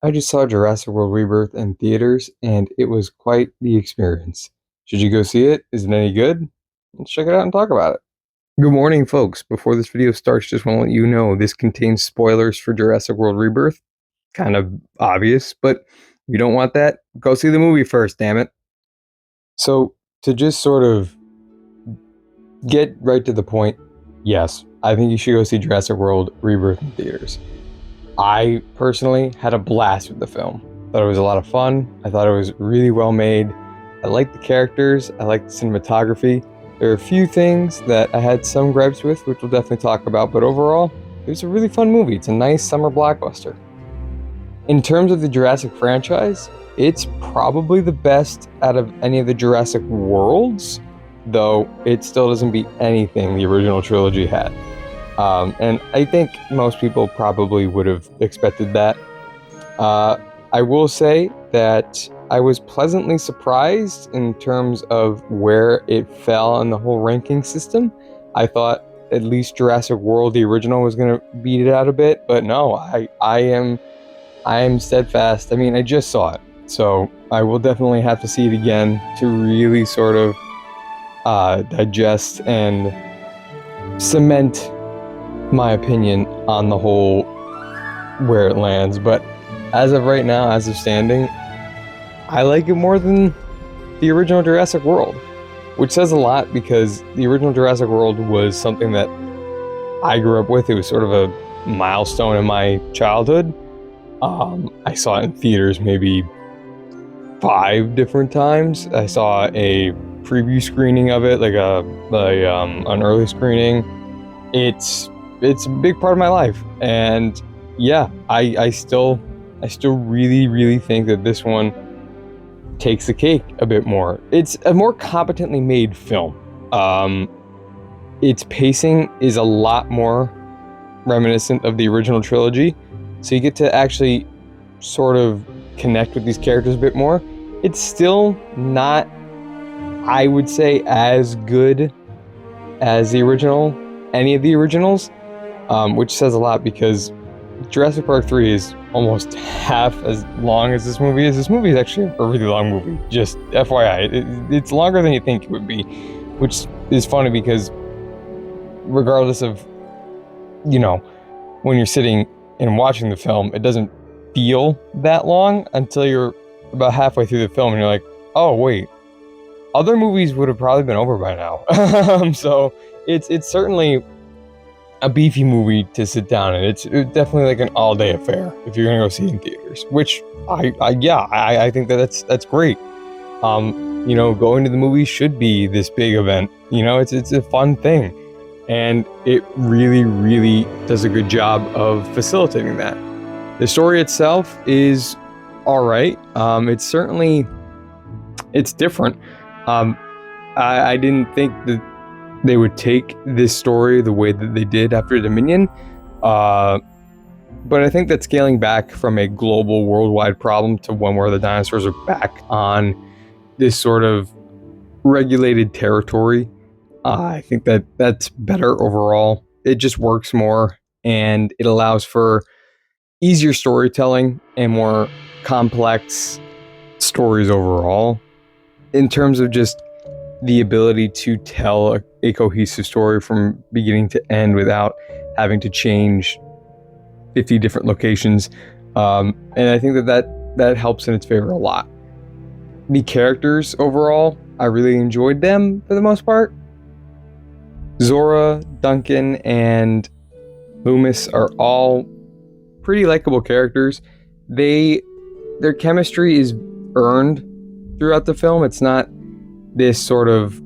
I just saw Jurassic World Rebirth in theaters, and it was quite the experience. Should you go see it? Is it any good? Let's check it out and talk about it. Good morning, folks. Before this video starts, just want to let you know this contains spoilers for Jurassic World Rebirth. Kind of obvious, but if you don't want that, go see the movie first, damn it. So, to just sort of get right to the point, yes, I think you should go see Jurassic World Rebirth in theaters. I personally had a blast with the film. Thought it was a lot of fun. I thought it was really well made. I liked the characters. I liked the cinematography. There are a few things that I had some gripes with, which we'll definitely talk about, but overall, it was a really fun movie. It's a nice summer blockbuster. In terms of the Jurassic franchise, it's probably the best out of any of the Jurassic Worlds, though it still doesn't beat anything the original trilogy had. And I think most people probably would have expected that. I will say that I was pleasantly surprised in terms of where it fell in the whole ranking system. I thought at least Jurassic World, the original, was going to beat it out a bit, but no, I am steadfast. I mean, I just saw it, so I will definitely have to see it again to really sort of digest and cement my opinion on the whole where it lands. But as of right now, as of standing, I like it more than the original Jurassic World, which says a lot because the original Jurassic World was something that I grew up with. It was sort of a milestone in my childhood. I saw it in theaters maybe 5 different times. I saw a preview screening of it, like an early screening. It's a big part of my life, and yeah, I still really think that this one takes the cake a bit more. It's a more competently made film. Its pacing is a lot more reminiscent of the original trilogy, so you get to actually sort of connect with these characters a bit more. It's still not, I would say, as good as the original, any of the originals, which says a lot because Jurassic Park 3 is almost half as long as this movie is. This movie is actually a really long movie, just FYI. It's longer than you think it would be, which is funny because regardless of, when you're sitting and watching the film, it doesn't feel that long until you're about halfway through the film and you're like, oh, wait, other movies would have probably been over by now. So it's certainly a beefy movie to sit down in. It's definitely like an all-day affair if you're gonna go see it in theaters, which I think that's great. Going to the movies should be this big event. It's a fun thing, and it really does a good job of facilitating that. The story itself is all right. It's different. I didn't think that they would take this story the way that they did after Dominion. But I think that scaling back from a global worldwide problem to one where the dinosaurs are back on this sort of regulated territory, I think that that's better overall. It just works more, and it allows for easier storytelling and more complex stories overall in terms of just the ability to tell a cohesive story from beginning to end without having to change 50 different locations. And I think that helps in its favor a lot. The characters overall, I really enjoyed them for the most part. Zora, Duncan, and Loomis are all pretty likable characters. Their chemistry is earned throughout the film. It's not this sort of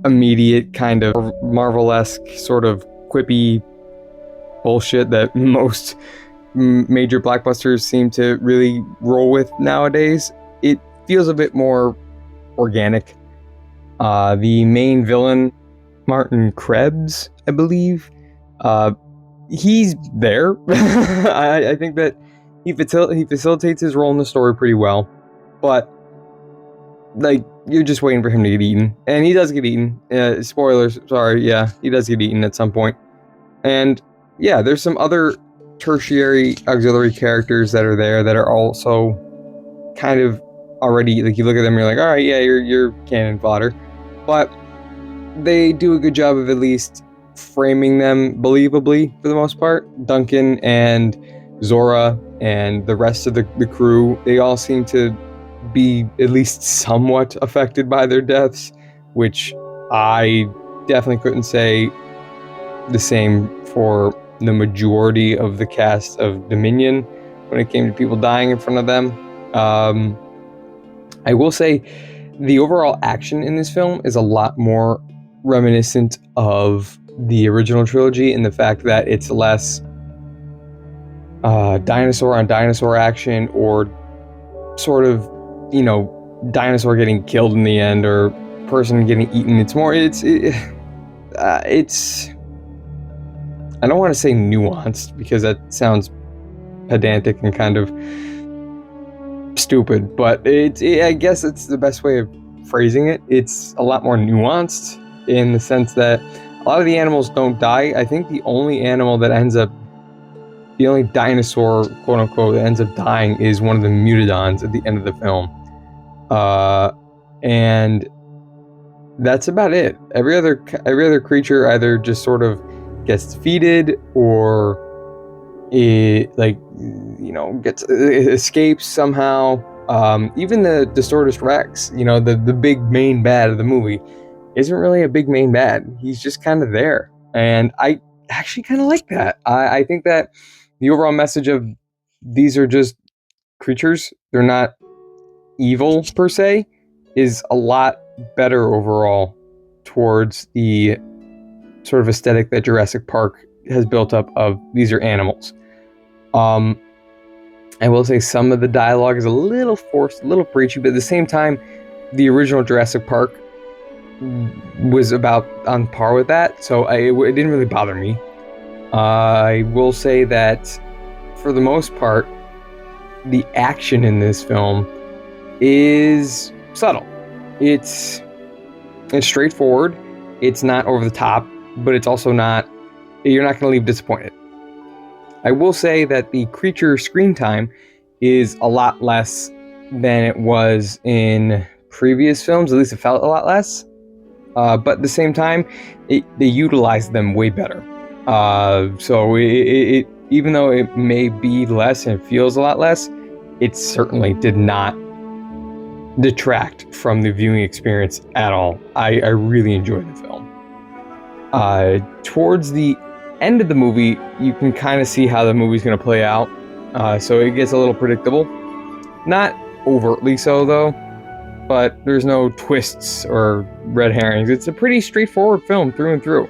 immediate kind of Marvel-esque sort of quippy bullshit that most major blockbusters seem to really roll with nowadays. It feels a bit more organic. The main villain, Martin Krebs, I believe, he's there. I think that he facilitates his role in the story pretty well, but like, you're just waiting for him to get eaten, and he does get eaten. Spoilers, sorry, yeah, he does get eaten at some point. And yeah, there's some other tertiary auxiliary characters that are there that are also kind of already, like, you look at them and you're like, all right, yeah, you're cannon fodder, but they do a good job of at least framing them believably for the most part. Duncan and Zora and the rest of the crew, they all seem to be at least somewhat affected by their deaths, which I definitely couldn't say the same for the majority of the cast of Dominion when it came to people dying in front of them. I will say the overall action in this film is a lot more reminiscent of the original trilogy in the fact that it's less dinosaur on dinosaur action, or sort of, you know, dinosaur getting killed in the end or person getting eaten. It's more, it's I don't want to say nuanced because that sounds pedantic and kind of stupid, but I guess it's the best way of phrasing it. It's a lot more nuanced in the sense that a lot of the animals don't die. I think the only dinosaur, quote unquote, that ends up dying is one of the mutodons at the end of the film. And that's about it. Every other creature either just sort of gets defeated, or it, like, you know, escapes somehow. Even the Distortus Rex, you know, the big main bad of the movie, isn't really a big main bad. He's just kind of there, and I actually kind of like that. I think that the overall message of these are just creatures, they're not evil per se, is a lot better overall towards the sort of aesthetic that Jurassic Park has built up of these are animals. I will say some of the dialogue is a little forced, a little preachy, but at the same time, the original Jurassic Park was about on par with that, so it didn't really bother me. I will say that for the most part, the action in this film is subtle. It's straightforward. It's not over the top, but it's also not, you're not going to leave disappointed. I will say that the creature screen time is a lot less than it was in previous films. At least it felt a lot less. But at the same time, they utilized them way better. So it even though it may be less and it feels a lot less, it certainly did not detract from the viewing experience at all. I really enjoyed the film. Towards the end of the movie, you can kind of see how the movie's going to play out. So it gets a little predictable. Not overtly so, though, but there's no twists or red herrings. It's a pretty straightforward film through and through.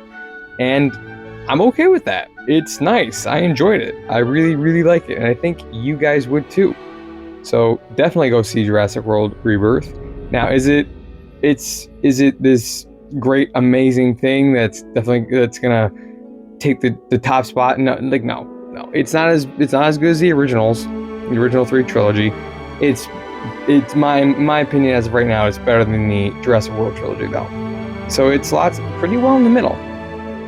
And I'm okay with that. It's nice. I enjoyed it. I really, really like it. And I think you guys would too. So definitely go see Jurassic World Rebirth. Now, is it this great, amazing thing that's gonna take the top spot? No. It's not as good as the originals, the original 3 trilogy. It's my opinion as of right now, it's better than the Jurassic World trilogy though. So it slots pretty well in the middle.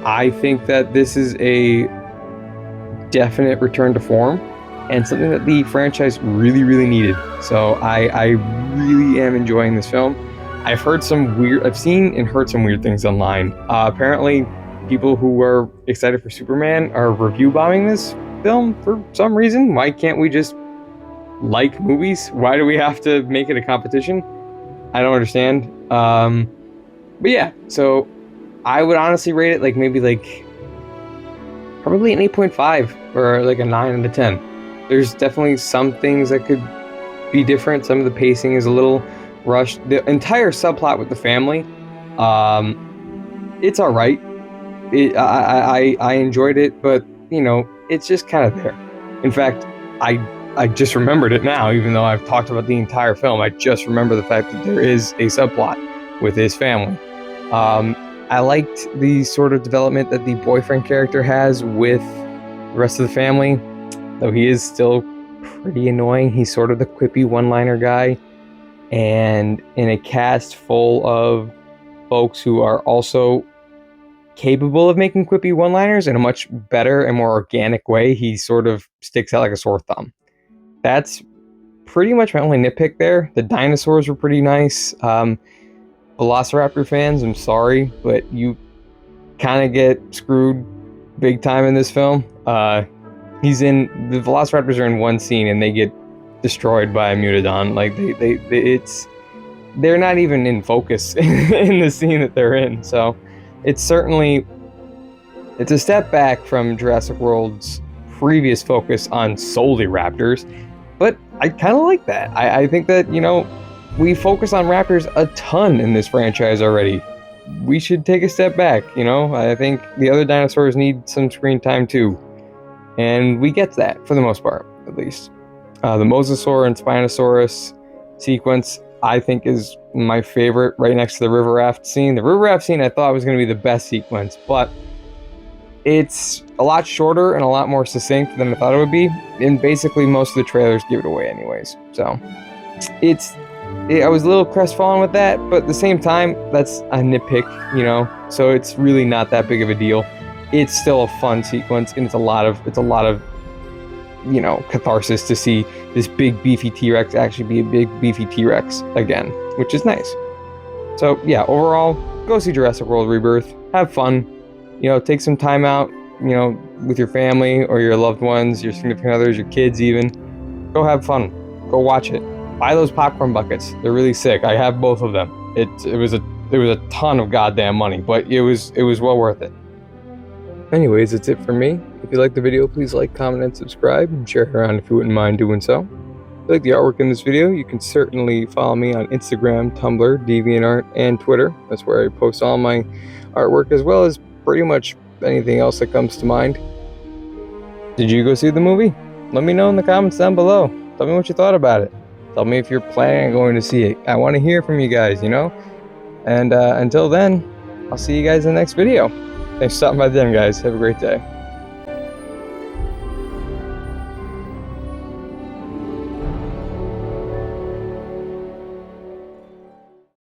I think that this is a definite return to form and something that the franchise really, really needed. So I really am enjoying this film. I've seen and heard some weird things online. Apparently, people who are excited for Superman are review bombing this film for some reason. Why can't we just like movies? Why do we have to make it a competition? I don't understand. But yeah, so I would honestly rate it probably an 8.5 or like a 9 out of 10. There's definitely some things that could be different. Some of the pacing is a little rushed. The entire subplot with the family, it's all right. I enjoyed it, but you know, it's just kind of there. In fact, I just remembered it now, even though I've talked about the entire film. I just remember the fact that there is a subplot with his family. I liked the sort of development that the boyfriend character has with the rest of the family, though he is still pretty annoying. He's sort of the quippy one-liner guy. And in a cast full of folks who are also capable of making quippy one-liners in a much better and more organic way. He sort of sticks out like a sore thumb. That's pretty much my only nitpick there. The dinosaurs were pretty nice. Velociraptor fans, I'm sorry, but you kind of get screwed big time in this film. The Velociraptors are in one scene and they get destroyed by a Mutodon. Like they're not even in focus in the scene that they're in. So it's a step back from Jurassic World's previous focus on solely raptors, but I kind of like that. I think that, we focus on raptors a ton in this franchise already. We should take a step back, I think the other dinosaurs need some screen time too, and we get that for the most part, at least. The Mosasaur and Spinosaurus sequence, I think, is my favorite, right next to the river raft scene. The river raft scene I thought was going to be the best sequence, but it's a lot shorter and a lot more succinct than I thought it would be, and basically most of the trailers give it away anyways. So I was a little crestfallen with that, but at the same time, that's a nitpick, so it's really not that big of a deal. It's still a fun sequence, and it's a lot of catharsis to see this big beefy T-Rex actually be a big beefy T-Rex again, which is nice. So yeah, overall, go see Jurassic World Rebirth. Have fun. Take some time out, with your family or your loved ones, your significant others, your kids even. Go have fun. Go watch it. Buy those popcorn buckets. They're really sick. I have both of them. It was a ton of goddamn money, but it was well worth it. Anyways, that's it for me. If you liked the video, please like, comment, and subscribe, and share it around if you wouldn't mind doing so. If you like the artwork in this video, you can certainly follow me on Instagram, Tumblr, DeviantArt, and Twitter. That's where I post all my artwork, as well as pretty much anything else that comes to mind. Did you go see the movie? Let me know in the comments down below. Tell me what you thought about it. Tell me if you're planning on going to see it. I want to hear from you guys, And until then, I'll see you guys in the next video. Thanks for stopping by then, guys. Have a great day.